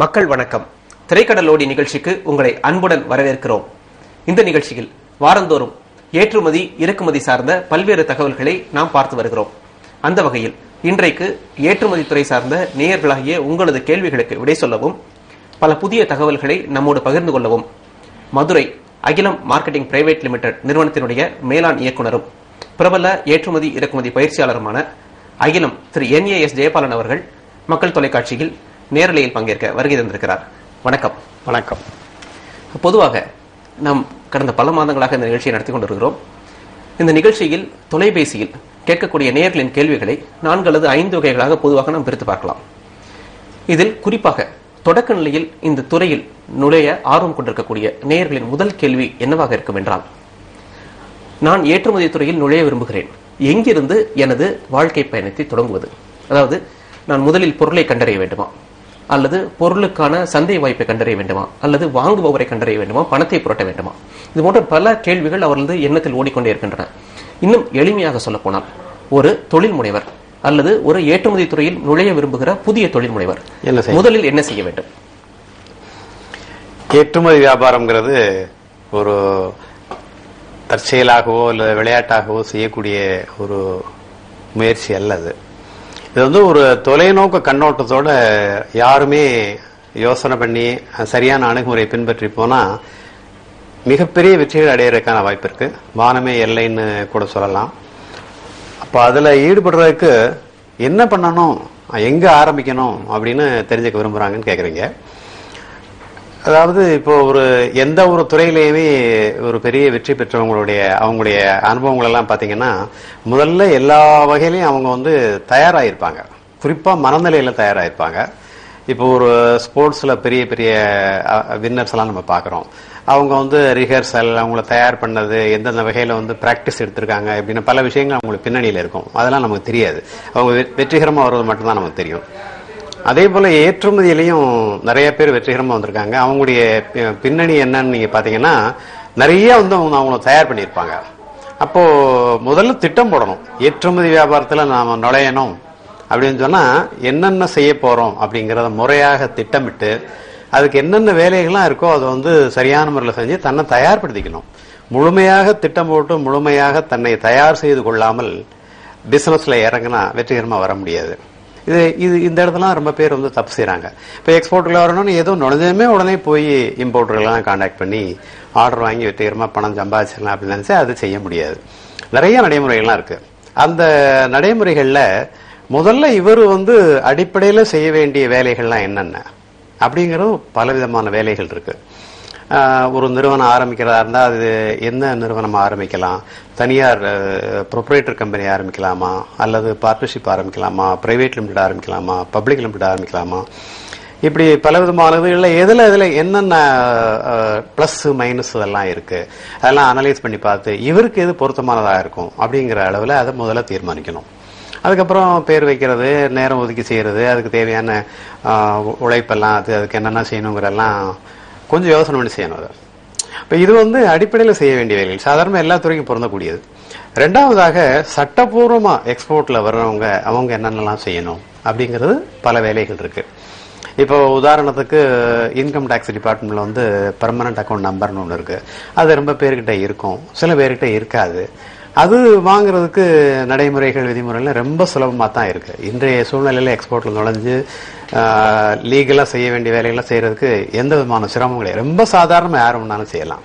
மக்கள் வணக்கம். திரைக்கடலோடி நிகழ்ச்சிக்கு உங்களை அன்புடன் வரவேற்கிறோம். இந்த நிகழ்ச்சியில் வாரந்தோறும் ஏற்றுமதி இறக்குமதி சார்ந்த பல்வேறு தகவல்களை நாம் பார்த்து வருகிறோம். அந்த வகையில் இன்றைக்கு ஏற்றுமதி துறை சார்ந்த நேயர்களாகிய உங்களது கேள்விகளுக்கு விடை சொல்லவும் பல புதிய தகவல்களை நம்மோடு பகிர்ந்து கொள்ளவும் மதுரை அகிலம் மார்க்கெட்டிங் பிரைவேட் லிமிடெட் நிறுவனத்தினுடைய மேலாண் இயக்குனரும் பிரபல ஏற்றுமதி இறக்குமதி பயிற்சியாளருமான அகிலம் திரு NAS ஜெயபாலன் அவர்கள் மக்கள் தொலைக்காட்சியில் நேரலையில் பங்கேற்க வருகை தந்திருக்கிறார். வணக்கம். வணக்கம். பொதுவாக நாம் கடந்த பல மாதங்களாக இந்த நிகழ்ச்சியை நடத்தி கொண்டிருக்கிறோம். இந்த நிகழ்ச்சியில் தொலைபேசியில் கேட்கக்கூடிய நேயர்களின் கேள்விகளை 4 அல்லது 5 வகைகளாக பொதுவாக நாம் பிரித்து பார்க்கலாம். இதில் குறிப்பாக தொடக்க நிலையில் இந்த துறையில் நுழைய ஆர்வம் கொண்டிருக்கக்கூடிய நேயர்களின் முதல் கேள்வி என்னவாக இருக்கும் என்றால், நான் ஏற்றுமதி துறையில் நுழைய விரும்புகிறேன், எங்கிருந்து எனது வாழ்க்கை பயணத்தை தொடங்குவது? அதாவது நான் முதலில் பொருளை கண்டறிய வேண்டுமா, அல்லது பொருளுக்கான சந்தை வாய்ப்பை கண்டறிய வேண்டுமா, அல்லது வாங்குபவரை கண்டறிய வேண்டுமா, பணத்தை புரட்ட வேண்டுமா? இது போன்ற பல கேள்விகள் அவர்களது எண்ணத்தில் ஓடிக்கொண்டே இருக்கின்றன. இன்னும் எளிமையாக சொல்ல போனால், ஒரு தொழில் முனைவர் அல்லது ஒரு ஏற்றுமதி துறையில் நுழைய விரும்புகிற புதிய தொழில் முனைவர் முதலில் என்ன செய்ய வேண்டும்? ஏற்றுமதி வியாபாரம்ங்கிறது ஒரு தற்செயலாகவோ இல்லை விளையாட்டாகவோ செய்யக்கூடிய ஒரு முயற்சி அல்ல. இது வந்து ஒரு தொலைநோக்கு கண்ணோட்டத்தோட யாருமே யோசனை பண்ணி சரியான அணுகுமுறை பின்பற்றி போனா மிகப்பெரிய வெற்றிகள் அடையிறதுக்கான வாய்ப்பு இருக்கு. வானமே எல்லைன்னு கூட சொல்லலாம். அப்ப அதுல ஈடுபடுறதுக்கு என்ன பண்ணணும், எங்க ஆரம்பிக்கணும் அப்படின்னு தெரிஞ்சுக்க விரும்புறாங்கன்னு கேக்குறீங்க. அதாவது இப்போ எந்த ஒரு துறையிலேயுமே ஒரு பெரிய வெற்றி அவங்களுடைய அனுபவங்கள் எல்லாம் பாத்தீங்கன்னா, முதல்ல எல்லா வகையிலையும் அவங்க தயாராயிருப்பாங்க. குறிப்பா மனநிலையில தயாராயிருப்பாங்க. இப்போ ஒரு ஸ்போர்ட்ஸ்ல பெரிய பெரிய வின்னர்ஸ் எல்லாம் நம்ம பாக்குறோம். அவங்க ரிஹர்சல், அவங்கள தயார் பண்ணது, எந்தெந்த வகையில பிராக்டிஸ் எடுத்திருக்காங்க அப்படின்னு பல விஷயங்கள் அவங்களுக்கு பின்னணியில இருக்கும். அதெல்லாம் நமக்கு தெரியாது. அவங்க வெற்றிகரமா வர்றது மட்டும்தான் நமக்கு தெரியும். அதே போல ஏற்றுமதியிலையும் நிறைய பேர் வெற்றிகரமா வந்திருக்காங்க. அவங்களுடைய பின்னணி என்னன்னு நீங்க பாத்தீங்கன்னா, நிறைய அவங்கள தயார் பண்ணியிருப்பாங்க. அப்போ முதல்ல திட்டம் போடணும். ஏற்றுமதி வியாபாரத்துல நாம நுழையணும் அப்படின்னு சொன்னா என்னென்ன செய்ய போறோம் அப்படிங்கறத முறையாக திட்டமிட்டு அதுக்கு என்னென்ன வேலைகள்லாம் இருக்கோ அதை சரியான முறையில் செஞ்சு தன்னை தயார்படுத்திக்கணும். முழுமையாக திட்டம் போட்டு முழுமையாக தன்னை தயார் செய்து கொள்ளாமல் பிசினஸ்ல இறங்கினா வெற்றிகரமா வர முடியாது. இந்த இடத்துல ரொம்ப பேர் தப்பு செய்யறாங்க. இப்ப எக்ஸ்போர்ட்ல வரணும்னு ஏதோ நுழைஞ்சதுமே உடனே போய் இம்போர்ட்டர்கள்லாம் கான்டாக்ட் பண்ணி ஆர்டர் வாங்கி வெற்றிகரமா பணம் சம்பாதிச்சிடலாம் அப்படின்னு நினைச்சா அது செய்ய முடியாது. நிறைய நடைமுறைகள்லாம் இருக்கு. அந்த நடைமுறைகள்ல முதல்ல இவர் அடிப்படையில செய்ய வேண்டிய வேலைகள்லாம் என்னென்ன அப்படிங்கிறது பலவிதமான வேலைகள் இருக்கு. ஒரு நிறுவனம் ஆரம்பிக்கிறதா இருந்தா அது என்ன நிறுவனம் ஆரம்பிக்கலாம், தனியார் ப்ரொப்ரைட்டர் கம்பெனி ஆரம்பிக்கலாமா, அல்லது பார்ட்னர்ஷிப் ஆரம்பிக்கலாமா, பிரைவேட் லிமிடெட் ஆரம்பிக்கலாமா, பப்ளிக் லிமிடெட் ஆரம்பிக்கலாமா, இப்படி பலவிதமான இதுல எதுல என்னென்ன பிளஸ் மைனஸ் எல்லாம் இருக்கு அதெல்லாம் அனலைஸ் பண்ணி பார்த்து இவருக்கு எது பொருத்தமானதா இருக்கும் அப்படிங்கிற அளவுல அதை முதல்ல தீர்மானிக்கணும். அதுக்கப்புறம் பேர் வைக்கிறது, நேரம் ஒதுக்கி செய்யறது, அதுக்கு தேவையான உழைப்பெல்லாம் அதுக்கு என்னென்ன செய்யணுங்கிறெல்லாம் கொஞ்சம் யோசனை பண்ணி செய்யணும். அது இப்ப இது அடிப்படையில் செய்ய வேண்டிய வேலைகள் சாதாரண எல்லா துறைக்கும் பொருந்தக்கூடியது. ரெண்டாவதாக சட்டப்பூர்வமா எக்ஸ்போர்ட்ல வர்றவங்க அவங்க என்னென்னலாம் செய்யணும் அப்படிங்கிறது பல வேலைகள் இருக்கு. இப்போ உதாரணத்துக்கு இன்கம் டாக்ஸ் டிபார்ட்மெண்ட்ல பெர்மனன்ட் அக்கௌண்ட் நம்பர்னு ஒன்று இருக்கு. அது ரொம்ப பேர்கிட்ட இருக்கும், சில பேர்கிட்ட இருக்காது. அது வாங்குறதுக்கு நடைமுறைகள் விதிமுறைகள் ரொம்ப சுலபமா தான் இருக்கு. இன்றைய சூழ்நிலையில எக்ஸ்போர்ட்ல நுழைஞ்சு லீகலா செய்ய வேண்டிய வேலைகளை செய்யறதுக்கு எந்த விதமான சிரமம் கிடையாது. ரொம்ப சாதாரண யாரும் வேணாலும் செய்யலாம்.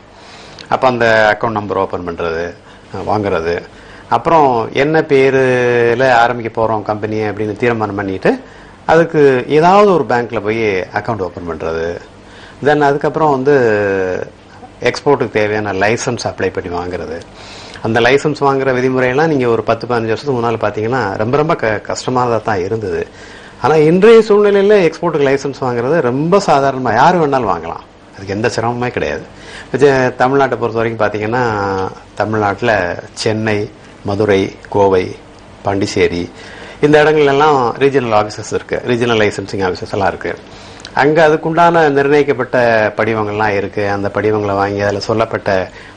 அப்ப அந்த அக்கௌண்ட் நம்பர் ஓபன் பண்றது, வாங்குறது, அப்புறம் என்ன பேருல ஆரம்பிக்க போறோம் கம்பெனி அப்படின்னு தீர்மானம் பண்ணிட்டு அதுக்கு ஏதாவது ஒரு பேங்க்ல போய் அக்கௌண்ட் ஓபன் பண்றது, தென் அதுக்கப்புறம் எக்ஸ்போர்ட்டுக்கு தேவையான லைசன்ஸ் அப்ளை பண்ணி வாங்குறது. அந்த லைசன்ஸ் வாங்குற விதிமுறையெல்லாம் நீங்க ஒரு 10-15 வருஷத்துக்கு முன்னால பாத்தீங்கன்னா ரொம்ப ரொம்ப கஷ்டமானதா தான் இருந்தது. ஆனா இன்றைய சூழ்நிலையில எக்ஸ்போர்ட்டுக்கு லைசன்ஸ் வாங்குறது ரொம்ப சாதாரணமா யாரு வேணாலும் வாங்கலாம். அதுக்கு எந்த சிரமமே கிடையாது. தமிழ்நாட்டை பொறுத்த வரைக்கும் பாத்தீங்கன்னா, தமிழ்நாட்டுல சென்னை, மதுரை, கோவை, பாண்டிச்சேரி இந்த இடங்கள் எல்லாம் ரீஜனல் ஆபீசஸ் இருக்கு, ரீஜனல் லைசன்சிங் ஆபீசஸ் எல்லாம் இருக்கு. அங்க அதுக்குண்டான நிர்ணயிக்கப்பட்ட படிவங்கள்லாம் இருக்கு. அந்த படிவங்களை வாங்கி அதில் சொல்லப்பட்ட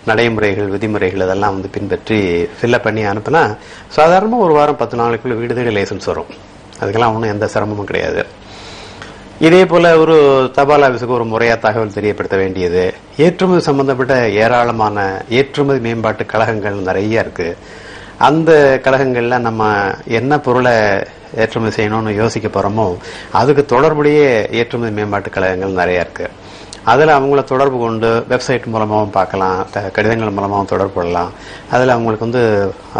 நடைமுறைகள் விதிமுறைகள் இதெல்லாம் பின்பற்றி ஃபில்அப் பண்ணி அனுப்புனா சாதாரணமாக ஒரு வாரம் 10 நாளைக்குள்ள வீடு தேடி லைசன்ஸ் வரும். அதுக்கெல்லாம் ஒன்றும் எந்த சிரமமும் கிடையாது. இதே போல ஒரு தபால் ஆபீஸுக்கு ஒரு முறையா தகவல் தெரியப்படுத்த வேண்டியது. ஏற்றுமதி சம்பந்தப்பட்ட ஏராளமான ஏற்றுமதி மேம்பாட்டு கழகங்கள் நிறைய இருக்கு. அந்த கழகங்கள்ல நம்ம என்ன பொருளை ஏற்றுமதி செய்யணும்னு யோசிக்க போறோமோ அதுக்கு தொடர்புடைய ஏற்றுமதி மேம்பாட்டு கழகங்கள் நிறைய இருக்கு. அதில் அவங்கள தொடர்பு கொண்டு வெப்சைட் மூலமாகவும் பார்க்கலாம், கடிதங்கள் மூலமாகவும் தொடர்பு கொள்ளலாம். அதில் அவங்களுக்கு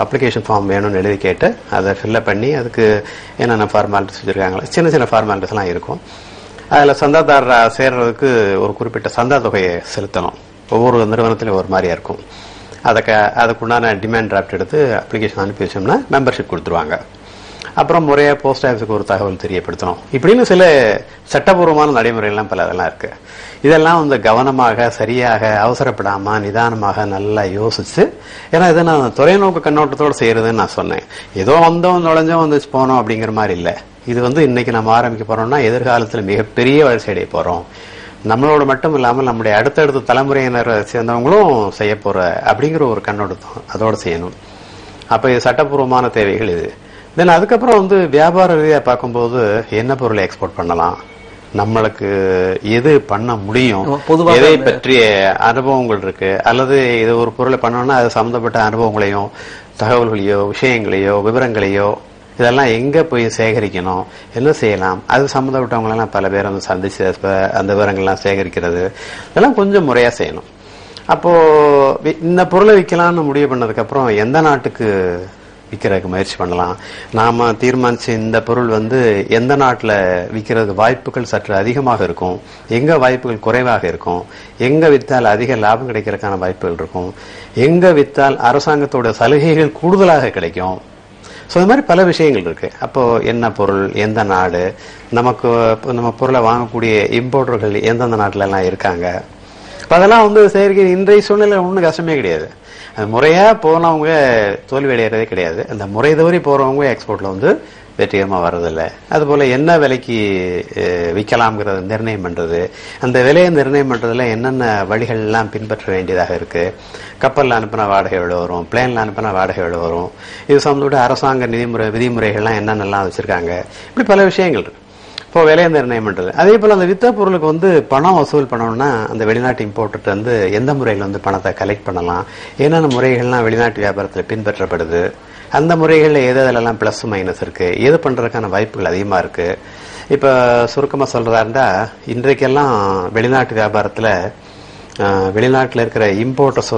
அப்ளிகேஷன் ஃபார்ம் வேணும்னு எழுதி கேட்டு அதை ஃபில்லப் பண்ணி அதுக்கு என்னென்ன ஃபார்மாலிட்டிஸ் வச்சுருக்காங்களோ சின்ன சின்ன ஃபார்மாலிட்டிஸ்லாம் இருக்கும். அதில் சந்தாதாரராக சேர்றதுக்கு ஒரு குறிப்பிட்ட சந்தா தொகையை செலுத்தணும். ஒவ்வொரு நிறுவனத்திலும் ஒரு மாதிரியா இருக்கும். அதுக்குண்டான டிமாண்ட் டிராஃப்ட் எடுத்து அப்ளிகேஷன் அனுப்பி வச்சோம்னா மெம்பர்ஷிப் கொடுத்துருவாங்க. அப்புறம் முறையா போஸ்ட் ஆஃபீஸுக்கு ஒரு தகவல் தெரியப்படுத்தணும். இப்படின்னு சில சட்டபூர்வமான நடைமுறைகள்லாம் பல அதெல்லாம் இருக்கு. இதெல்லாம் கவனமாக, சரியாக, அவசரப்படாம, நிதானமாக நல்லா யோசிச்சு, ஏன்னா இதை நான் தொலைநோக்கு கண்ணோட்டத்தோடு செய்யறதுன்னு நான் சொன்னேன். ஏதோ வந்தோம் நுழைஞ்சோம் வந்துச்சு போனோம் அப்படிங்கிற மாதிரி இல்லை. இது இன்னைக்கு நம்ம ஆரம்பிக்க போறோம்னா எதிர்காலத்துல மிகப்பெரிய வளர்ச்சி அடைய போறோம். நம்மளோட மட்டும் இல்லாமல் நம்முடைய அடுத்தடுத்த தலைமுறையினரை சேர்ந்தவங்களும் செய்ய போற அப்படிங்கிற ஒரு கண்ணோட்டம் அதோட செய்யணும். அப்ப இது சட்டப்பூர்வமான தேவைகள் இது. தென் அதுக்கப்புறம் வியாபார ரீதியா பார்க்கும்போது என்ன பொருளை எக்ஸ்போர்ட் பண்ணலாம், நம்மளுக்கு எது பண்ண முடியும், எதை பற்றிய அனுபவங்கள் இருக்கு, அல்லது இது ஒரு பொருளை பண்ணோம்னா அது சம்பந்தப்பட்ட அனுபவங்களையும் தகவல்களையோ விஷயங்களையோ விவரங்களையோ இதெல்லாம் எங்க போய் சேகரிக்கணும், என்ன செய்யலாம், அது சம்பந்தப்பட்டவங்களெல்லாம் பல பேர் சந்திச்சு அந்த விவரங்கள்லாம் சேகரிக்கிறது இதெல்லாம் கொஞ்சம் முறையா செய்யணும். அப்போ இந்த பொருளை விற்கலாம்னு முடிவு பண்ணதுக்கு அப்புறம் எந்த நாட்டுக்கு விற்கிறதுக்கு முயற்சி பண்ணலாம், நாம தீர்மானிச்சு இந்த பொருள் எந்த நாட்டில் விற்கிறதுக்கு வாய்ப்புகள் சற்று அதிகமாக இருக்கும், எங்க வாய்ப்புகள் குறைவாக இருக்கும், எங்க வித்தால் அதிக லாபம் கிடைக்கிறதுக்கான வாய்ப்புகள் இருக்கும், எங்க வித்தால் அரசாங்கத்தோட சலுகைகள் கூடுதலாக கிடைக்கும். ஸோ இது மாதிரி பல விஷயங்கள் இருக்கு. அப்போ என்ன பொருள், எந்த நாடு, நமக்கு நம்ம பொருளை வாங்கக்கூடிய இம்போர்ட்டர்கள் எந்தெந்த நாட்டில எல்லாம் இருக்காங்க, அதெல்லாம் சேகரிக்க இன்றைய சூழ்நிலை ஒன்றும் கஷ்டமே கிடையாது. அது முறையா போனவங்க தோல்வி அடைகிறதே கிடையாது. அந்த முறை தவறி போறவங்க எக்ஸ்போர்ட்ல வெற்றிகரமா வர்றதில்லை. அதுபோல என்ன விலைக்கு விற்கலாம்ங்கிறத நிர்ணயம் பண்றது, அந்த விலையை நிர்ணயம் பண்றதுல என்னென்ன வழிகள் எல்லாம் பின்பற்ற வேண்டியதாக இருக்கு, கப்பல்ல அனுப்பின வாடகை எவ்வளவு வரும், பிளேன்ல அனுப்பின வாடகை எவ்வளவு வரும், இது சம்பந்தப்பட்ட அரசாங்க விதிமுறைகள்லாம் என்னென்னலாம் வச்சிருக்காங்க, இப்படி பல விஷயங்கள் இருக்கு. இப்போ விலையை நிர்ணயம் பண்றது. அதே போல அந்த வித்த பொருளுக்கு பணம் வசூல் பண்ணணும்னா அந்த வெளிநாட்டு இம்போர்ட்டர் எந்த முறையில் பணத்தை கலெக்ட் பண்ணலாம், என்னென்ன முறைகள்லாம் வெளிநாட்டு வியாபாரத்தில் பின்பற்றப்படுது, அந்த முறைகள்ல எதெல்லாம் பிளஸ் மைனஸ் இருக்கு, எது பண்றதுக்கான வாய்ப்புகள் அதிகமா இருக்கு. இப்ப சுருக்கமா சொல்றதா இருந்தா இன்றைக்கெல்லாம் வெளிநாட்டு வியாபாரத்துல வெளிநாட்டுல இருக்கிற இம்போர்ட்டர்ஸ்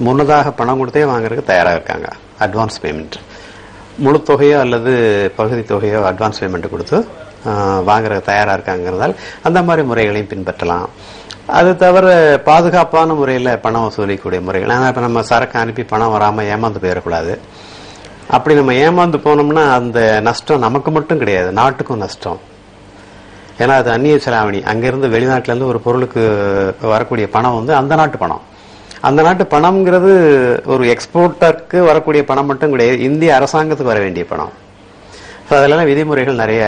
முன்னதாக பணம் கொடுத்தே வாங்குறதுக்கு தயாராக இருக்காங்க. அட்வான்ஸ் பேமெண்ட், முழு தொகையோ அல்லது பகுதி தொகையோ அட்வான்ஸ் பேமெண்ட் கொடுத்து வாங்குற தயாரா இருக்காங்கிறதால் அந்த மாதிரி முறைகளையும் பின்பற்றலாம். அது தவிர பாதுகாப்பான முறையில் பணம் வசூலிக்கக்கூடிய முறைகள். ஆனால் இப்போ நம்ம சரக்கு அனுப்பி பணம் வராமல் ஏமாந்து போயிடக்கூடாது. அப்படி நம்ம ஏமாந்து போனோம்னா அந்த நஷ்டம் நமக்கு மட்டும் கிடையாது, நாட்டுக்கும் நஷ்டம். ஏன்னா அது அந்நிய செலாவணி. அங்கிருந்து வெளிநாட்டிலேருந்து ஒரு பொருளுக்கு வரக்கூடிய பணம் அந்த நாட்டு பணம். அந்த நாட்டு பணம்ங்கிறது ஒரு எக்ஸ்போர்ட்டருக்கு வரக்கூடிய பணம் மட்டும் கிடையாது, இந்திய அரசாங்கத்துக்கு வர வேண்டிய பணம். அதெல்லாம் விதிமுறைகள் நிறைய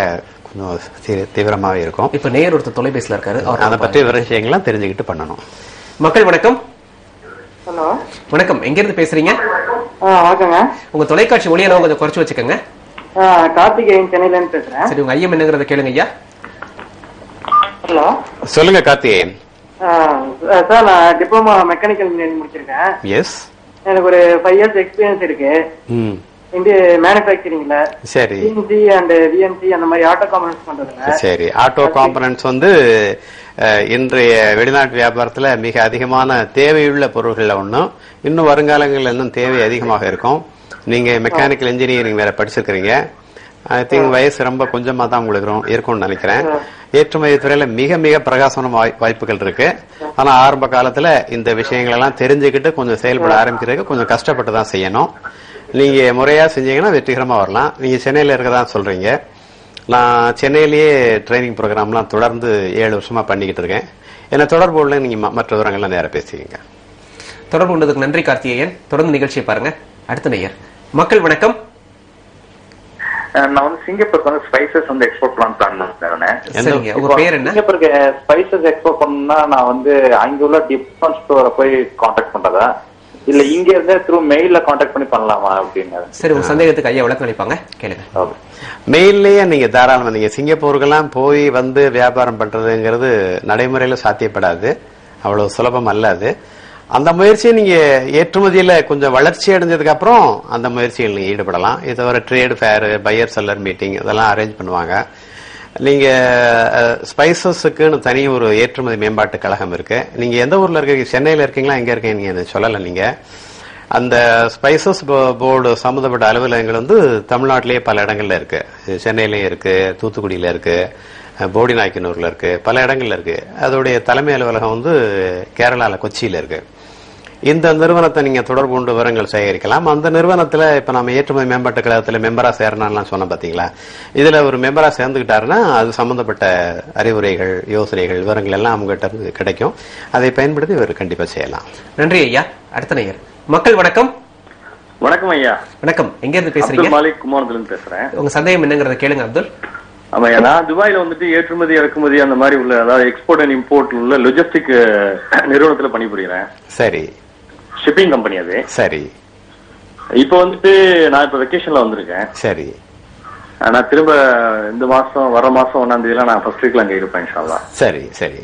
தீவிரமாவே இருக்கும். இப்ப நேர் ஒருத்தர் தொலைபேசியில் இருக்காரு, அதை பற்றி விஷயங்கள்லாம் தெரிஞ்சுக்கிட்டு பண்ணணும். மக்கள் வணக்கம். ஹலோ வணக்கம், எங்க இருந்து பேசுறீங்க? வணக்கங்க. உங்க தொலைக்காட்சி ஒளியை கொஞ்சம் குறைச்சு வச்சுக்கோங்க. கார்த்திகேயன், சென்னையில இருந்து பேசுறேன். சரி, உங்க ஐயம் என்னங்கறத கேளுங்க ஐயா. ஹலோ சொல்லுங்க கார்த்திகேயன். சார், நான் டிப்ளமா மெக்கானிக்கல் இன்ஜினியரிங் முடிச்சிருக்கேன். எஸ், எனக்கு ஒரு 5 years எக்ஸ்பீரியன்ஸ் இருக்கு இந்திய மேனுஃபேக்சரிங்ல. சரி, சிஎன்சி அண்ட் விஎன்சி அந்த மாதிரி ஆட்டோ காம்பனன்ட்ஸ் பண்றதுங்க. சரி, ஆட்டோ காம்பனன்ட்ஸ் இன்றைய வெளிநாட்டு வியாபாரத்துல மிக அதிகமான தேவையுள்ள பொருள்கள் ஒன்றும். இன்னும் வருங்காலங்களில் இன்னும் தேவை அதிகமாக இருக்கும். நீங்க மெக்கானிக்கல் இன்ஜினியரிங் வேற படிச்சிருக்கிறீங்க. ஐ திங்க் வயசு ரொம்ப கொஞ்சமா தான் உங்களுக்கு இருக்கும்னு நினைக்கிறேன். ஏற்றுமதி துறையில மிக மிக பிரகாசமான வாய்ப்புகள் இருக்கு. ஆனா ஆரம்ப காலத்துல இந்த விஷயங்கள் எல்லாம் தெரிஞ்சுக்கிட்டு கொஞ்சம் செயல்பட ஆரம்பிக்கிறதுக்கு கொஞ்சம் கஷ்டப்பட்டு தான் செய்யணும். நீங்க முறையா செஞ்சீங்கன்னா வெற்றிகரமா வரலாம். நீங்க சென்னையில இருக்கதான் சொல்றீங்க. நான் சென்னையிலேயே ட்ரைனிங் ப்ரோக்ராம்லாம் தொடர்ந்து 7 வருஷமா பண்ணிக்கிட்டு இருக்கேன். என்ன தொடர்பு உள்ள நீங்க மற்ற விவரங்கள்லாம் நேரம் பேசிக்கீங்க. தொடர்பு கொண்டதுக்கு நன்றி கார்த்திகேயன். தொடர்ந்து நிகழ்ச்சியை பாருங்க. அடுத்த நேயர். மக்கள் வணக்கம். நான் சிங்கப்பூருக்கு ஸ்பைசஸ் எக்ஸ்போர்ட் பண்ணேன். சரிங்க, உங்க பேர் என்ன? சிங்கப்பூருக்கு ஸ்பைசஸ் எக்ஸ்போர்ட் பண்ணா நான் அங்க உள்ள டிஃபரன்ஸ் ஸ்டோரை போய் கான்டாக்ட் பண்றதா? இல்ல இங்க இருந்தே த்ரூ மெயில்ல கான்டாக்ட் பண்ணி பண்ணலாமா அப்படின்னு. சரி, உங்க சந்தேகத்துக்கு ஐயா விளக்கம் அளிப்பாங்க, கேளுங்க. மெயில்லயே நீங்க தாராளமா நீங்க சிங்கப்பூருக்கெல்லாம் போய் வந்து வியாபாரம் பண்றதுங்கிறது நடைமுறையில சாத்தியப்படாது, அவ்வளவு சுலபம் அல்ல அது. அந்த முயற்சியை நீங்க ஏற்றுமதியில கொஞ்சம் வளர்ச்சி அடைஞ்சதுக்கு அப்புறம் அந்த முயற்சிகள் நீங்க ஈடுபடலாம். இது தவிர trade fair, buyer seller meeting இதெல்லாம் அரேஞ்ச் பண்ணுவாங்க. நீங்க ஸ்பைசஸுக்குன்னு தனி ஒரு ஏற்றுமதி மேம்பாட்டு கழகம் இருக்கு. நீங்க எந்த ஊர்ல இருக்கீங்க? சென்னையில இருக்கீங்களா, எங்க இருக்கீங்க? நீங்க சொல்லல. நீங்க அந்த ஸ்பைசஸ் போர்டு சம்பந்தப்பட்ட அலுவலகங்கள் வந்து தமிழ்நாட்டிலேயே பல இடங்கள்ல இருக்கு. சென்னையிலயும் இருக்கு, தூத்துக்குடியில இருக்கு, போடிநாயக்கனூர்ல இருக்கு, பல இடங்கள்ல இருக்கு. அதோடைய தலைமை அலுவலகம் வந்து கேரளால கொச்சியில இருக்கு. இந்த நிறுவனத்தை நீங்க தொடர்பு கொண்டு விவரங்கள் சேகரிக்கலாம். அந்த நிறுவனத்துல இப்ப நம்ம ஏற்றுமதி மேம்பாட்டு கழகத்துல மெம்பரா சேரணும்லாம் சொன்ன பாத்தீங்களா, இதுல ஒரு மெம்பரா சேர்ந்துகிட்டாருன்னா அது சம்பந்தப்பட்ட அறிவுரைகள், யோசனைகள், விவரங்கள் எல்லாம் அவங்ககிட்ட இருந்து கிடைக்கும். அதை பயன்படுத்தி இவர் கண்டிப்பா செய்யலாம். நன்றி ஐயா. அடுத்த நேயர். மக்கள் வணக்கம். வணக்கம் ஐயா. வணக்கம். எங்க இருந்து பேசுறீங்க? மாலிக் குமாரத்துல இருந்து பேசுறேன். உங்க சந்தேகம் என்னங்கறத கேளுங்க அப்துல். ஆமாய்யா, நான் துபாயில வந்துட்டு ஏற்றுமதி இறக்குமதி அந்த மாதிரி உள்ள, அதாவது எக்ஸ்போர்ட் அண்ட் இம்போர்ட் உள்ள லாஜிஸ்டிக் நிறுவனத்துல பணிபுரிகிறேன். சரி. ஷிப்பிங் கம்பெனி அது. சரி. இப்ப வந்துட்டு நான் இப்ப வெக்கேஷன்ல வந்திருக்கேன். சரி. நான் திரும்ப இந்த மாசம் வர மாசம் 1ஆம் தேதியில நான் ஃபர்ஸ்ட் வீக்ல அங்க இருப்பேன் இன்ஷா அல்லாஹ். சரி சரி.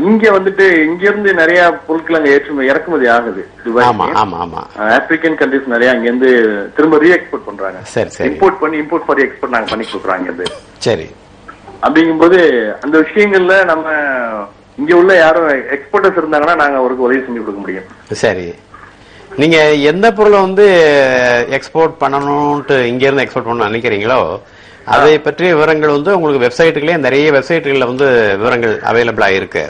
இங்க வந்துட்டு இங்க இருந்து நிறைய பொருட்கள் அங்க இறக்குமதி ஆகுது துபாய். ஆமா ஆமா ஆமா. ஆப்பிரிக்கன் கண்ட்ரிஸ் நிறைய அங்க இருந்து திரும்ப ரீஎக்ஸ்போர்ட் பண்றாங்க. சரி சரி. இம்போர்ட் பண்ணி இம்போர்ட் ஃபார் எக்ஸ்போர்ட் நாங்க பண்ணி கொடுக்குறோம் இங்க இருந்து. சரி. அப்படிங்கும்போது அந்த விஷயங்கள்ல நம்ம இங்க உள்ள யாரும் எக்ஸ்போர்ட்டர்ஸ் இருந்தாங்கன்னா நாங்க அவருக்கு உதவி செஞ்சு கொடுக்க முடியும். சரி. நீங்க எந்த பொருளை வந்து எக்ஸ்போர்ட் பண்ணணும்ட்டு இங்க இருந்து எக்ஸ்போர்ட் பண்ணணும்னு நினைக்கிறீங்களோ அதை பற்றிய விவரங்கள் வந்து உங்களுக்கு வெப்சைட்டுகளே நிறைய வெப்சைட்டுகள்ல வந்து விவரங்கள் அவைலபிளா இருக்கு.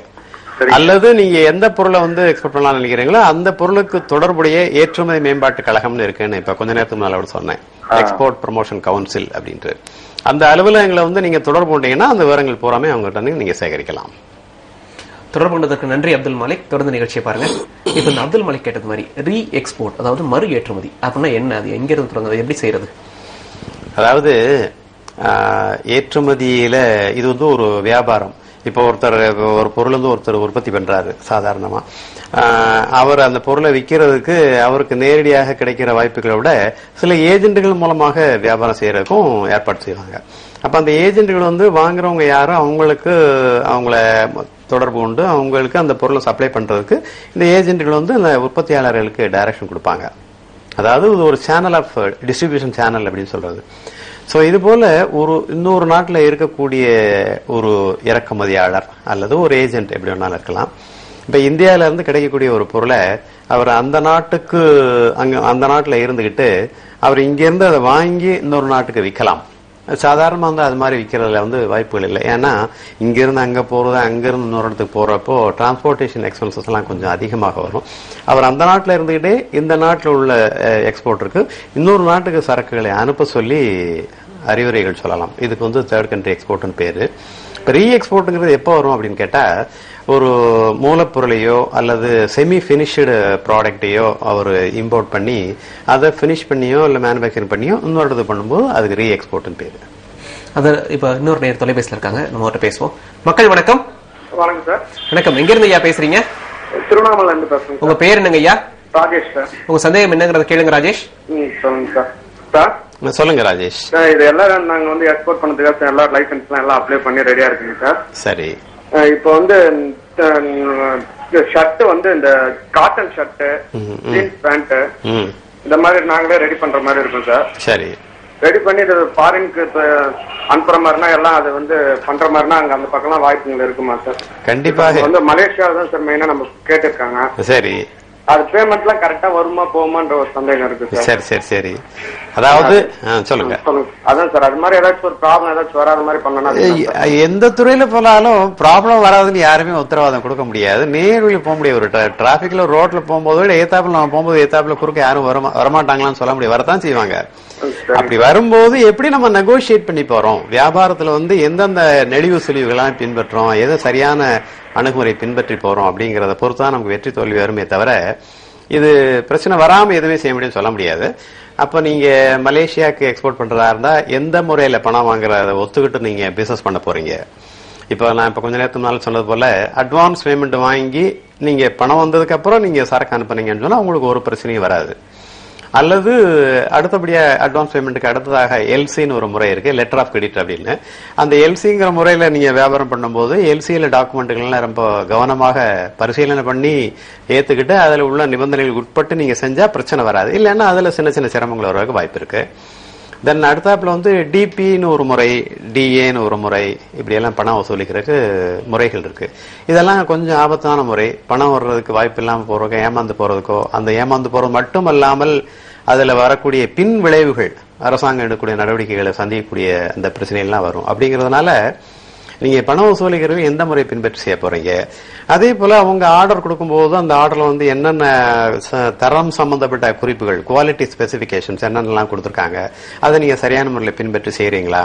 அல்லது நீங்க எந்த பொருளை வந்து எக்ஸ்போர்ட் பண்ணலாம்னு நினைக்கிறீங்களோ அந்த பொருளுக்கு தொடர்புடைய ஏற்றுமதி மேம்பாட்டு கழகம்னு இருக்குன்னு இப்ப கொஞ்ச நேரத்துக்கு முன்னால சொன்னேன், எக்ஸ்போர்ட் ப்ரமோஷன் கவுன்சில் அப்படின்ட்டு. அந்த அலுவலகங்களை வந்து நீங்க தொடர்பு கொண்டீங்கன்னா அந்த விவரங்கள் பூராமே அவங்ககிட்ட நீங்க சேகரிக்கலாம். தொடர்பு கொண்டதற்கு நன்றி அப்துல் மாலிக். தொடர்ந்து நிகழ்ச்சியை பாருங்க. இப்ப இந்த அப்துல் மாலிக் கேட்டது மாதிரி ரீ எக்ஸ்போர்ட், அதாவது மறு ஏற்றுமதி அப்படின்னா என்ன, அது எங்க இருந்து தொடங்குது, எப்படி செய்யறது? அதாவது ஏற்றுமதியில இது வந்து ஒரு வியாபாரம். இப்போ ஒருத்தர் ஒரு பொருள் வந்து ஒருத்தர் உற்பத்தி பண்றாரு சாதாரணமா, அவர் அந்த பொருளை விற்கிறதுக்கு அவருக்கு நேரடியாக கிடைக்கிற வாய்ப்புகளை விட சில ஏஜென்ட்டுகள் மூலமாக வியாபாரம் செய்யறதுக்கும் ஏற்பாடு செய்வாங்க. அப்ப அந்த ஏஜென்ட்டுகள் வந்து வாங்குறவங்க யாரும் அவங்களுக்கு அவங்கள தொடர்பு கொண்டு அவங்களுக்கு அந்த பொருளை சப்ளை பண்றதுக்கு இந்த ஏஜென்ட்டுகள் வந்து அந்த உற்பத்தியாளர்களுக்கு டைரக்ஷன் கொடுப்பாங்க. அதாவது இது ஒரு சேனல் ஆஃப் டிஸ்ட்ரிபியூஷன் சேனல் அப்படின்னு சொல்றது. ஸோ இது போல ஒரு இன்னொரு நாட்டில் இருக்கக்கூடிய ஒரு இறக்குமதியாளர் அல்லது ஒரு ஏஜென்ட் எப்படி வேணாலும் இருக்கலாம். இப்ப இந்தியாவில இருந்து கிடைக்கக்கூடிய ஒரு பொருளை அவர் அந்த நாட்டுக்கு அந்த நாட்டில் இருந்துகிட்டு அவர் இங்கிருந்து அதை வாங்கி இன்னொரு நாட்டுக்கு விற்கலாம். சாதாரணமா வந்து அது மாதிரி விற்கிறதுல வந்து வாய்ப்புகள் இல்லை. ஏன்னா இங்கிருந்து அங்க போறது, அங்கிருந்து இன்னொரு இடத்துக்கு போறப்போ டிரான்ஸ்போர்டேஷன் எக்ஸ்பென்சஸ் எல்லாம் கொஞ்சம் அதிகமாக வரும். அவர் அந்த நாட்டில் இருந்துகிட்டே இந்த நாட்டில் உள்ள எக்ஸ்போர்ட்டருக்கு இன்னொரு நாட்டுக்கு சரக்குகளை அனுப்ப சொல்லி அறிவுரைகள் சொல்லலாம். இதுக்கு வந்து தேர்ட் கண்ட்ரி எக்ஸ்போர்ட்னு பேரு. இப்போ ரீ எக்ஸ்போர்ட்டுங்கிறது எப்போ வரும் அப்படின்னு கேட்டா, ஒரு மூலப்பொருளையோ அல்லது செமி பினிஷ்டு ப்ராடக்டையோ அவர் இம்போர்ட் பண்ணி அதை பினிஷ் பண்ணியோ இல்லை மேனுஃபேக்சரிங் பண்ணியோ இன்னொரு இடத்து பண்ணும்போது அதுக்கு ரீ எக்ஸ்போர்ட்னு பேரு. அது இப்ப இன்னொரு நேர் தொலைபேசியில் இருக்காங்க, நம்ம பேசுவோம். மக்கள் வணக்கம். வணக்கம் சார். வணக்கம். எங்க இருந்து ஐயா பேசுறீங்க? திருவண்ணாமலை இருந்து பேசுறேன். உங்க பேர் என்னங்க ஐயா? ராஜேஷ் சார். உங்க சந்தேகம் என்னங்கறத கேளுங்க ராஜேஷ். சொல்லுங்க சார். சார் சொல்லுங்க ராஜேஷ். இது எல்லாம் நாங்க வந்து எக்ஸ்போர்ட் பண்ணதுக்காக எல்லா லைசன்ஸ் எல்லாம் அப்ளை பண்ணி ரெடியா இருக்குங்க சார். சரி. இப்போ வந்து ஷர்ட் வந்து இந்த காட்டன் ஷர்ட், ஜீன்ஸ் பேண்ட் இந்த மாதிரி நாங்களே ரெடி பண்ற மாதிரி இருக்கும் சார். சரி. ரெடி பண்ணி இது ஃபாரினுக்கு அனுப்புற மாதிரினா எல்லாம் அது வந்து பண்ற மாதிரினா அங்க அந்த பக்கம்லாம் வாய்ப்புகள் இருக்குமா சார்? கண்டிப்பாக. வந்து மலேசியா தான் சார் மெயினா நம்ம கேட்டிருக்காங்க. சரி. அது பேமெண்ட் எல்லாம் கரெக்டா வருமா போகுமான்ற ஒரு சந்தேகம் இருக்கு சார். சரி சரி சரி. அதாவது சொல்லுங்க. அதான் சார், அது மாதிரி ஏதாச்சும் ஒரு ப்ராப்ளம் ஏதாச்சும் வராத மாதிரி பண்ணனா எந்த துறையில போனாலும் ப்ராப்ளம் வராதுன்னு யாருமே உத்தரவாதம் கொடுக்க முடியாது. நேர்வழி போக முடியாது. ஒரு டிராபிக்ல ரோட்ல போகும்போது ஏத்தாப்புல நம்ம போகும்போது ஏத்தாப்புல குறுக்க யாரும் வரமாட்டாங்களான்னு சொல்ல முடியாது, வரத்தான் செய்வாங்க. அப்படி வரும்போது எப்படி நம்ம நெகோசியேட் பண்ணி போறோம், வியாபாரத்துல வந்து எந்தெந்த நெளிவு சுழிவுகள்லாம் பின்பற்றோம், எதை சரியான அணுகுமுறை பின்பற்றி போறோம் அப்படிங்கறத பொறுத்தான் நமக்கு வெற்றி தோல்வி வருமே தவிர இது பிரச்சனை வராம எதுவுமே செய்ய முடியும்னு சொல்ல முடியாது. அப்ப நீங்க மலேசியாவுக்கு எக்ஸ்போர்ட் பண்றதா இருந்தா எந்த முறையில பணம் வாங்குறத ஒத்துக்கிட்டு நீங்க பிசினஸ் பண்ண போறீங்க, இப்போ நான் இப்ப கொஞ்ச நேரத்துக்கு முன்னால சொன்னது போல அட்வான்ஸ் பேமெண்ட் வாங்கி நீங்க பணம் வந்ததுக்கு அப்புறம் நீங்க சரக்கு அனுப்புனீங்கன்னு சொன்னா உங்களுக்கு ஒரு பிரச்சனையும் வராது. அல்லது அடுத்தபடியா அட்வான்ஸ் பேமெண்ட்டுக்கு அடுத்ததாக எல்சின்னு ஒரு முறை இருக்கு, லெட்டர் ஆஃப் கிரெடிட் அப்படின்னு. அந்த எல்சிங்கிற முறையில நீங்க வியாபாரம் பண்ணும்போது எல்சியில டாக்குமெண்ட்டுகள்லாம் ரொம்ப கவனமாக பரிசீலனை பண்ணி ஏத்துக்கிட்டு அதுல உள்ள நிபந்தனைகளுக்கு உட்பட்டு நீங்க செஞ்சா பிரச்சனை வராது. இல்லைன்னா அதுல சின்ன சின்ன சிரமங்கள் வரதுக்கு வாய்ப்பு இருக்கு. தென் அடுத்தாப்புல வந்து டிபின்னு ஒரு முறை, டிஏன்னு ஒரு முறை, இப்படி எல்லாம் பணம் வசூலிக்கிறதுக்கு முறைகள் இருக்கு. இதெல்லாம் கொஞ்சம் ஆபத்தான முறை. பணம் வர்றதுக்கு வாய்ப்பு இல்லாம போறதுக்கோ ஏமாந்து போறதுக்கோ, அந்த ஏமாந்து போறது மட்டும் அல்லாமல் அதுல வரக்கூடிய பின் விளைவுகள், அரசாங்கம் எடுக்கக்கூடிய நடவடிக்கைகளை சந்திக்கக்கூடிய அந்த பிரச்சனைகள்லாம் வரும். அப்படிங்கறதுனால நீங்க பணம் வசூலிக்கிறது எந்த முறை பின்பற்றி செய்ய போறீங்க. அதே போல அவங்க ஆர்டர் கொடுக்கும்போது அந்த ஆர்டர்ல வந்து என்னென்ன தரம் சம்பந்தப்பட்ட குறிப்புகள், குவாலிட்டி ஸ்பெசிபிகேஷன்ஸ் என்னென்னலாம் கொடுத்துருக்காங்க, அதை நீங்க சரியான முறையில் பின்பற்றி செய்யறீங்களா.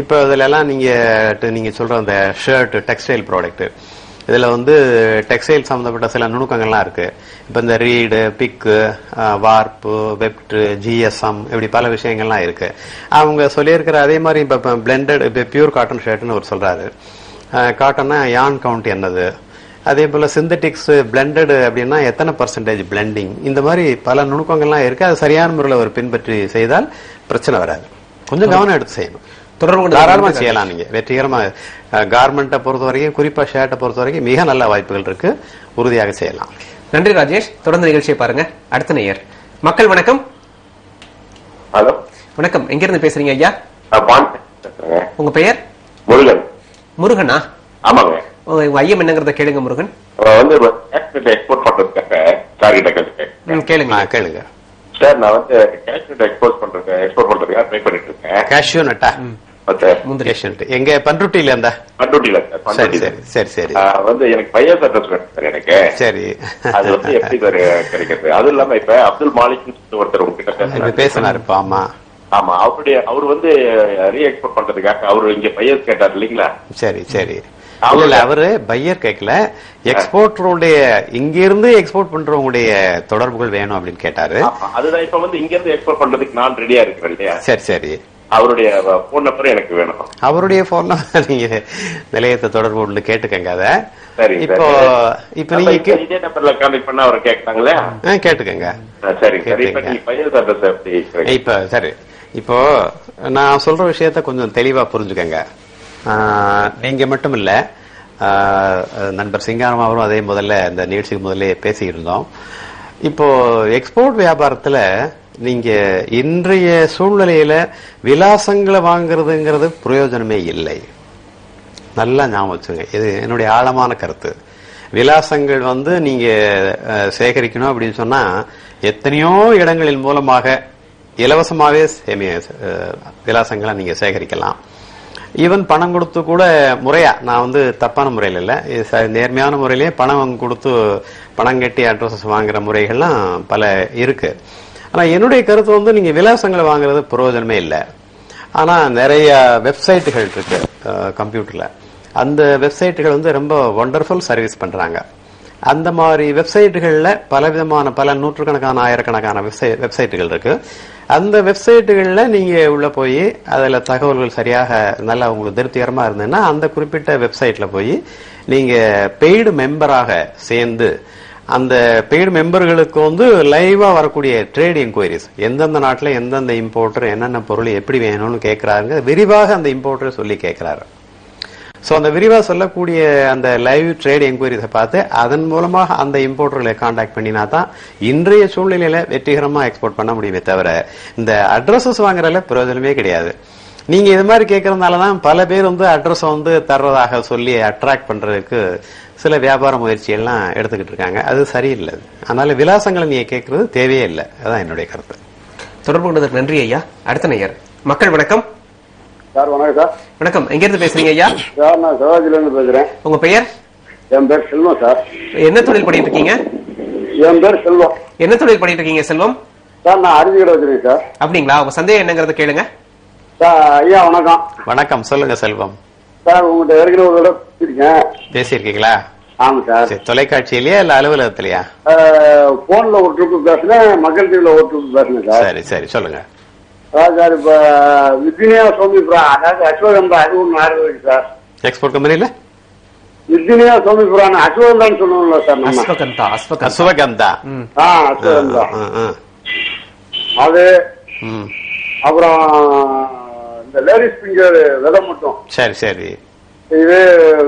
இப்ப இதுல எல்லாம் நீங்க சொல்ற அந்த ஷர்ட், டெக்ஸ்டைல் ப்ராடக்ட், இதுல வந்து டெக்ஸ்டைல் சம்பந்தப்பட்ட சில நுணுக்கங்கள்லாம் இருக்கு. இப்ப இந்த ரீடு, பிக்கு, வார்ப்பு, வெப்ட், ஜிஎஸ்எம், இப்படி பல விஷயங்கள்லாம் இருக்கு. அவங்க சொல்லியிருக்கிற அதே மாதிரி இப்ப பிளெண்டட், இப்ப பியூர் காட்டன் ஷர்ட்னு ஒரு சொல்றாரு. காட்டன்னா யான் கவுண்ட் என்னது, அதே போல சிந்தட்டிக்ஸ் பிளெண்டட் அப்படின்னா எத்தனை பர்சன்டேஜ் பிளெண்டிங், இந்த மாதிரி பல நுணுக்கங்கள்லாம் இருக்கு. அது சரியான முறையில் ஒரு பின்பற்றி செய்தால் பிரச்சனை வராது. கொஞ்சம் கவனம் எடுத்து செய்யணும். தொடர்பு தாராளமா செய்யலாம். நீங்க வெற்றிகரமா கார்மெண்ட்டை பொறுத்த வரைக்கும், குறிப்பா ஷர்ட்டை பொறுத்த வரைக்கும் மிக நல்ல வாய்ப்புகள் இருக்கு, உறுதியாக செய்யலாம். நன்றி ராஜேஷ். தொடர்ந்து நிகழ்ச்சியை பாருங்க. அடுத்த நேயர். மக்கள் வணக்கம். ஹலோ வணக்கம். எங்க இருந்து பேசுறீங்க ஐயா? உங்க பெயர்? முருகன். முருகனா? ஆமாங்க. உங்க ஐயம் என்னங்கறத கேளுங்க முருகன். வந்து எக்ஸ்போர்ட் பண்றதுக்காக சார் கிட்ட கேளுங்க. கேளுங்க சார். நான் வந்து கேஷ்யூ எக்ஸ்போர்ட் பண்றதுக்காக ட்ரை பண்ணிட்டு இருக்கேன். கேஷ்யூ நட்டா எங்க பண்ருட்டியில இருந்தா? பண்ருட்டியில. சரி சரி. வந்து எனக்கு பையன் அட்ரஸ் வேணும் சார் எனக்கு. சரி. அது வந்து எப்படி சார் கிடைக்கிறது? அதுவும் இல்லாம இப்ப அப்துல் மாலிக் ஒருத்தர் உங்ககிட்ட பேசினாரு. ஆமா ஆமா. அவரு வந்து ரீ எக்ஸ்போர்ட் பண்றதுக்காக அவரு இங்க பையர் கேட்டார் இல்லீங்களா? சரி சரி. அவரு பையர் கேட்கல, எக்ஸ்போர்ட்டருடைய இங்க இருந்து எக்ஸ்போர்ட் பண்றவங்களுடைய தொடர்புகள் வேணும் அப்படின்னு கேட்டாரு. அதுதான் இப்ப வந்து இங்க இருந்து எக்ஸ்போர்ட் பண்றதுக்கு நான் ரெடியா இருக்கிறேன் இல்லையா? சரி சரி. அவருடைய போன் நம்பர் எனக்கு வேணும். அவருடைய போன் நம்பர் நீங்க நிலையத்தை தொடர்பு கொண்டு கேட்டுக்கங்க. அதை இப்போ நீங்க இதே நம்பர்ல கான்டாக்ட் பண்ணா அவரை கேட்கறாங்களே, கேட்டுக்கங்க. சரி சரி. இப்ப நீங்க பையன் அட்ரஸ் எப்படி? இப்ப சரி. இப்போ நான் சொல்ற விஷயத்த கொஞ்சம் தெளிவா புரிஞ்சுக்கங்க. நீங்க மட்டும் இல்ல, நண்பர் சிங்காரம் அவரும் அதே முதல்ல இந்த நிகழ்ச்சிக்கு முதல்ல பேசிக்கிட்டு இருந்தோம். இப்போ எக்ஸ்போர்ட் வியாபாரத்துல நீங்க இன்றைய சூழ்நிலையில விலாசங்களை வாங்குறதுங்கிறது பிரயோஜனமே இல்லை. நல்லா ஞாபகம் வச்சுங்க, இது என்னுடைய ஆழமான கருத்து. விலாசங்கள் வந்து நீங்க சேகரிக்கணும் அப்படின்னு சொன்னா எத்தனையோ இடங்களின் மூலமாக இலவசமாவே விலாசங்களை நீங்க சேகரிக்கலாம். ஈவன் பணம் கொடுத்து கூட முறையா, நான் வந்து தப்பான முறையில இல்ல, நேர்மையான முறையிலேயே பணம் கொடுத்து பணம் கட்டி அட்ரஸ் வாங்குற முறைகள்லாம் பல இருக்கு. ஆனா என்னுடைய கருத்து வந்து நீங்க விலாசங்களை வாங்குறது பிரயோஜனமே இல்லை. ஆனா நிறைய வெப்சைட்டுகள் இருக்கு கம்ப்யூட்டர்ல. அந்த வெப்சைட்டுகள் வந்து ரொம்ப ஒண்டர்ஃபுல் சர்வீஸ் பண்றாங்க. அந்த மாதிரி வெப்சைட்டுகள்ல பலவிதமான பல நூற்றுக்கணக்கான ஆயிரக்கணக்கான வெப்சைட்டுகள் இருக்கு. அந்த வெப்சைட்டுகள்ல நீங்க உள்ள போய் அதுல தகவல்கள் சரியாக நல்லா உங்களுக்கு திருப்திகரமா இருந்ததுன்னா அந்த குறிப்பிட்ட வெப்சைட்ல போய் நீங்க பெய்டு மெம்பராக சேர்ந்து அந்த பெய்டு மெம்பர்களுக்கு வந்து லைவா வரக்கூடிய ட்ரேட் என்கொயரிஸ், எந்தெந்த நாட்டில் எந்தெந்த இம்போர்ட்டர் என்னென்ன பொருள் எப்படி வேணும்னு கேட்கிறாருங்க விரிவாக அந்த இம்போர்ட்டர் சொல்லி கேட்கிறாரு. சோ அந்த விரிவா சொல்லக்கூடிய அந்த லைவ் ட்ரேட் என்கொயரிஸை பார்த்து அதன் மூலமாக அந்த இம்போர்ட்டர்களை கான்டாக்ட் பண்ணினா தான் இன்றைய சூழ்நிலையில வெற்றிகரமா எக்ஸ்போர்ட் பண்ண முடியுமே தவிர இந்த அட்ரஸஸ் வாங்குறதுல பிரயோஜனமே கிடையாது. நீங்க இது மாதிரி கேட்கறதுனாலதான் பல பேர் வந்து அட்ரஸ் வந்து தர்றதாக சொல்லி அட்ராக்ட் பண்றதுக்கு சில வியாபார முயற்சிகள்லாம் எடுத்துக்கிட்டு இருக்காங்க. அது சரியில்லை. அதனால விலாசங்களை நீங்க கேட்கறது தேவையே இல்லை. அதான் என்னுடைய கருத்து. தொடர்பு கொண்டதற்கு நன்றி ஐயா. அடுத்த நேயர். மக்கள் வணக்கம். சார் வணக்கம் சார். வணக்கம். எங்க இருந்து பேசுறீங்க ஐயா? சார் நான் சிவாஜில இருந்து பேசுறேன். உங்க பெயர்? என் பேர் செல்வம் சார். என்ன தொழில் பண்ணிட்டு இருக்கீங்க? என் பேர் செல்வம். என்ன தொழில் பண்ணிட்டு இருக்கீங்க செல்வம்? சார் நான் அரிசி கடை வச்சிருக்கேன் சார். அப்படிங்களா? உங்க சந்தேகம் என்னங்கறத கேளுங்க. சார் ஐயா வணக்கம். வணக்கம், சொல்லுங்க செல்வம். சார் உங்கள்கிட்ட ஏற்கனவே ஒரு தடவை பேசியிருக்கீங்களா? ஆமா சார். தொலைக்காட்சியிலேயே இல்ல அலுவலகத்திலயா? போன்ல ஒரு ட்ரிப்பு பேசுனேன், மக்கள் டிவில ஒரு ட்ரிப்பு பேசுனேன் சார். சரி சரி, சொல்லுங்க. அதாவது சார் இப்ப விபினியா சோமிபுரா, அதாவது அஸ்வகந்தா, அது ஒண்ணு ஆரம்பிச்சு சார். எக்ஸ்போர்ட் கம்பெனில விர்ஜினியா சோமிபுரான் அஸ்வகந்தான்னு சொல்லுவோம்ல சார் நம்ம. அஸ்வகந்தா அஸ்வகந்தா. அஸ்வகந்தா அது. அப்புறம் இந்த லேடிஸ் ஃபிங்கர் விதை மட்டும். சரி சரி. இது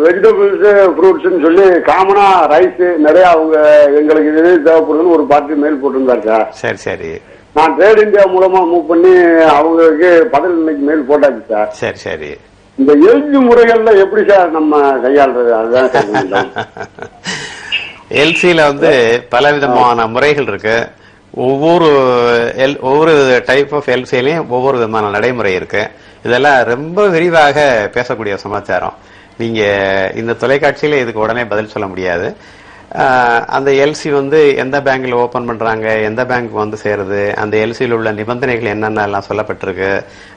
வெஜிடபிள்ஸ் ஃப்ரூட்ஸ் சொல்லி காமனா ரைஸ் நிறைய அவங்க எங்களுக்கு இது தேவைப்படுதுன்னு ஒரு பார்ட்டி மெயில் போட்டிருந்தாரு சார். சரி சரி. நான் ட்ரேட் இந்தியா மூலமா மூவ் பண்ணி அவங்களுக்கு பதில் இன்னைக்கு மெயில் போட்டாச்சு சார். சரி சரி. இந்த எழுத்து முறைகள்ல எப்படி சார் நம்ம கையாளுறது? அதுதான் எல்சியில பல விதமான முறைகள் இருக்கு. ஒவ்வொரு டைப் ஆஃப் எல்சிலையும் ஒவ்வொரு விதமான நடைமுறை இருக்கு. இதெல்லாம் ரொம்ப விரிவாக பேசக்கூடிய சமாச்சாரம். நீங்க இந்த தொலைக்காட்சியில இதுக்கு உடனே பதில் சொல்ல முடியாது. அந்த எல்சி எந்த பேங்க்ல ஓபன் பண்றாங்க, எந்த பேங்க் சேருது, அந்த எல்சியில் உள்ள நிபந்தனைகள் என்னென்ன எல்லாம் சொல்லப்பட்டிருக்கு,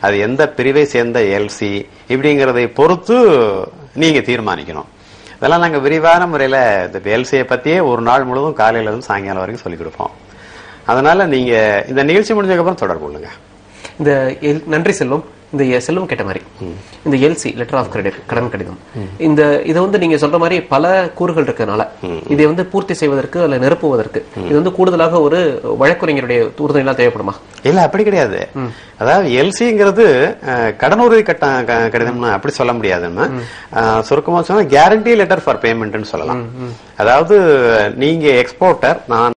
அது எந்த பிரிவை சேர்ந்த எல்சி இப்படிங்கறதை பொறுத்து நீங்க தீர்மானிக்கணும். இதெல்லாம் நாங்க விரிவான முறையில இந்த எல்சியை பத்தியே ஒரு நாள் முழுவதும் காலையில இருந்து சாயங்காலம் வரைக்கும் சொல்லிக் கொடுப்போம். அதனால நீங்க இந்த நிகழ்ச்சி முடிஞ்சதுக்கு அப்புறம் தொடர்பு கொள்ளுங்க. இந்த நன்றி செல்வம். இந்த செல்வம் கேட்ட மாதிரி இந்த எல்சி லெட்டர் ஆஃப் கிரெடிட் கடன் கடிதம் இந்த இதை நீங்க சொல்ற மாதிரி பல கூறுகள் இருக்கனால இதை பூர்த்தி செய்வதற்கு அல்ல நிரப்புவதற்கு இது கூடுதலாக ஒரு வழக்குரைஞருடைய உறுதுணையெல்லாம் தேவைப்படுமா? இல்ல, அப்படி கிடையாது. அதாவது எல்சிங்கிறது கடனுறுதி கடிதம் அப்படி சொல்ல முடியாதுன்னு சுருக்கமா சொன்னா கேரண்டி லெட்டர் ஃபார் பேமெண்ட் சொல்லலாம். அதாவது நீங்க எக்ஸ்போர்ட்டர், நான்